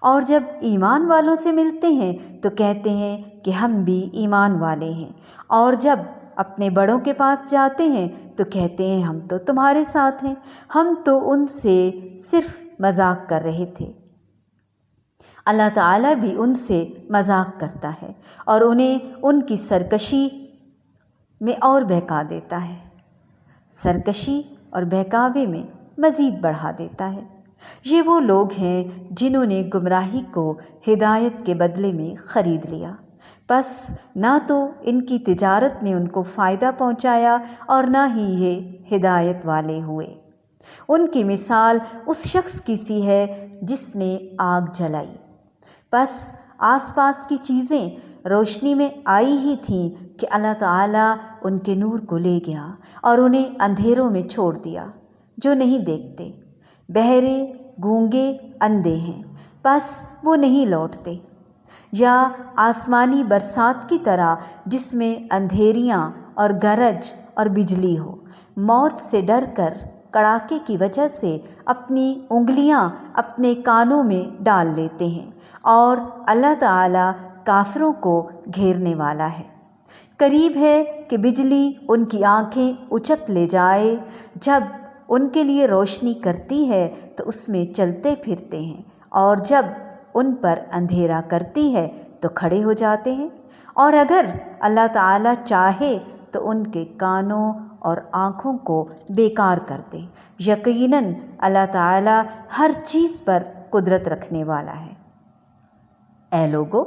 اور جب ایمان والوں سے ملتے ہیں تو کہتے ہیں کہ ہم بھی ایمان والے ہیں، اور جب اپنے بڑوں کے پاس جاتے ہیں تو کہتے ہیں ہم تو تمہارے ساتھ ہیں، ہم تو ان سے صرف مذاق کر رہے تھے۔ اللہ تعالیٰ بھی ان سے مذاق کرتا ہے اور انہیں ان کی سرکشی میں اور بہکا دیتا ہے، سرکشی اور بہکاوے میں مزید بڑھا دیتا ہے۔ یہ وہ لوگ ہیں جنہوں نے گمراہی کو ہدایت کے بدلے میں خرید لیا، پس نہ تو ان کی تجارت نے ان کو فائدہ پہنچایا اور نہ ہی یہ ہدایت والے ہوئے۔ ان کی مثال اس شخص کی سی ہے جس نے آگ جلائی، پس آس پاس کی چیزیں روشنی میں آئی ہی تھیں کہ اللہ تعالیٰ ان کے نور کو لے گیا اور انہیں اندھیروں میں چھوڑ دیا جو نہیں دیکھتے، بہرے، گونگے، اندھے ہیں، پس وہ نہیں لوٹتے۔ یا آسمانی برسات کی طرح جس میں اندھیریاں اور گرج اور بجلی ہو، موت سے ڈر کر کڑاکے کی وجہ سے اپنی انگلیاں اپنے کانوں میں ڈال لیتے ہیں، اور اللہ تعالیٰ کافروں کو گھیرنے والا ہے۔ قریب ہے کہ بجلی ان کی آنکھیں اچک لے جائے، جب ان کے لیے روشنی کرتی ہے تو اس میں چلتے پھرتے ہیں، اور جب ان پر اندھیرا کرتی ہے تو کھڑے ہو جاتے ہیں۔ اور اگر اللہ تعالیٰ چاہے تو ان کے کانوں اور آنکھوں کو بیکار کر دے۔ یقیناً اللہ تعالیٰ ہر چیز پر قدرت رکھنے والا ہے۔ اے لوگو،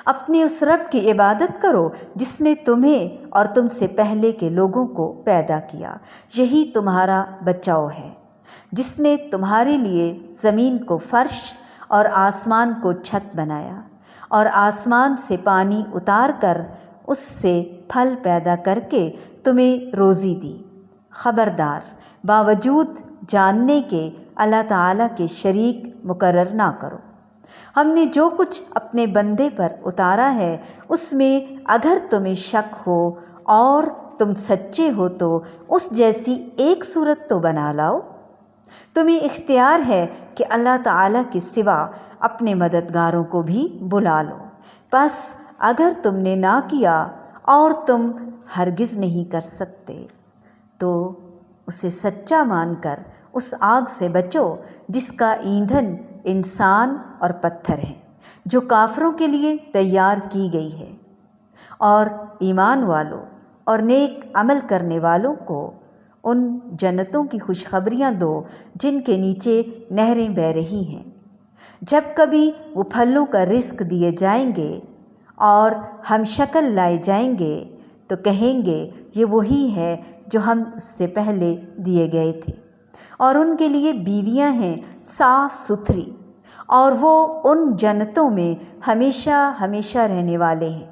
اپنے اس رب کی عبادت کرو جس نے تمہیں اور تم سے پہلے کے لوگوں کو پیدا کیا، یہی تمہارا بچاؤ ہے، جس نے تمہارے لیے زمین کو فرش اور آسمان کو چھت بنایا، اور آسمان سے پانی اتار کر اس سے پھل پیدا کر کے تمہیں روزی دی۔ خبردار، باوجود جاننے کے اللہ تعالیٰ کے شریک مقرر نہ کرو۔ ہم نے جو کچھ اپنے بندے پر اتارا ہے اس میں اگر تمہیں شک ہو اور تم سچے ہو تو اس جیسی ایک صورت تو بنا لاؤ۔ تمہیں اختیار ہے کہ اللہ تعالیٰ کے سوا اپنے مددگاروں کو بھی بلا لو، پس اگر تم نے نہ کیا اور تم ہرگز نہیں کر سکتے تو اسے سچا مان کر اس آگ سے بچو جس کا ایندھن انسان اور پتھر ہے، جو کافروں کے لیے تیار کی گئی ہے۔ اور ایمان والوں اور نیک عمل کرنے والوں کو ان جنتوں کی خوشخبریاں دو جن کے نیچے نہریں بہہ رہی ہیں۔ جب کبھی وہ پھلوں کا رزق دیے جائیں گے اور ہم شکل لائے جائیں گے تو کہیں گے یہ وہی ہے جو ہم اس سے پہلے دیے گئے تھے، اور ان کے لیے بیویاں ہیں صاف ستھری، اور وہ ان جنتوں میں ہمیشہ ہمیشہ رہنے والے ہیں۔